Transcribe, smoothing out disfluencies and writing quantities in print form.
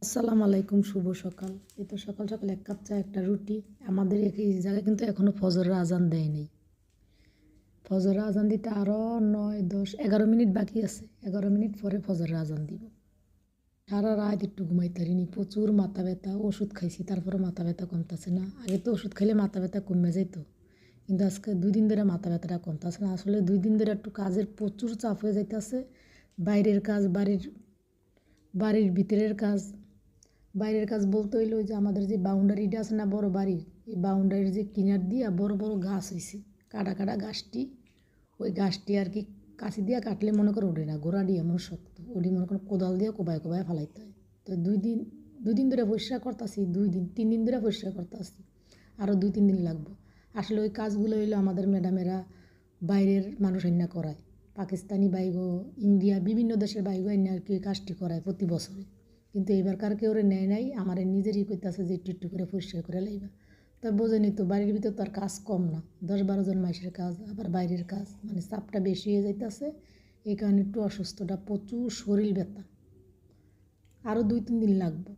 আসসালামু আলাইকুম, শুভ সকাল। এই তো সকাল সকাল এক কাপ চা, একটা রুটি। আমাদের এই জায়গায় কিন্তু এখনও ফজরের আজান দেয় নাই। ফজরের আজান দিতে আরও 9, 10, 11 মিনিট বাকি আছে। 11 মিনিট পরে ফজরের আজান দিব। সারা রাত একটু ঘুমাইতে পারিনি, প্রচুর মাথা ব্যথা। ওষুধ খাইছি, তারপরে মাথা ব্যথা কমতেছে না। আগে তো ওষুধ খাইলে মাথা ব্যথা কমে যেত, কিন্তু আজকে 2 দিন ধরে মাথা ব্যথাটা কমতেছে না। আসলে 2 দিন ধরে একটু কাজের প্রচুর চাপ হয়ে যাইতেছে। বাইরের কাজ, বাড়ির ভিতরের কাজ। বাইরের কাজ বলতে হইলো যে আমাদের যে বাউন্ডারিটা আছে না বড় বাড়ির, এই বাউন্ডারির যে কিনার দিয়া বড় বড় গাছ হয়েছে, কাটা কাটা গাছটি, ওই গাছটি আর কি কাছি দিয়া কাটলে মনে করো ওঠে না, গোড়াটি এমন শক্ত, ওটি মনে করো কোদাল দিয়ে কোবায় কোবায় ফেলাইতে হয়। তো 2 দিন ধরে পরিষ্কার করতেছি, 2 দিন 3 দিন ধরে পরিষ্কার করতেছি, আরও 2-3 দিন লাগবে। আসলে ওই কাজগুলো হইলো আমাদের ম্যাডামেরা বাইরের মানুষ আইনা করায়, পাকিস্তানি বাইগো, ইন্ডিয়া, বিভিন্ন দেশের বাইগো আইনা আর কি এই কাজটি করায় প্রতি বছরে। কিন্তু এইবারকার কেউ নেয় নাই, আমার নিজেরই করতেছে যে একটু একটু করে পরিষ্কার করে লাইবা। তা বোঝেনি তো, বাড়ির ভিতর তো আর কাজ কম না, 10-12 জন মানুষের কাজ, আবার বাইরের কাজ, মানে চাপটা বেশি হয়ে যাইতেছে। এই কারণে একটু অসুস্থটা প্রচুর, শরীর ব্যথা। আরও 2-3 দিন লাগবে।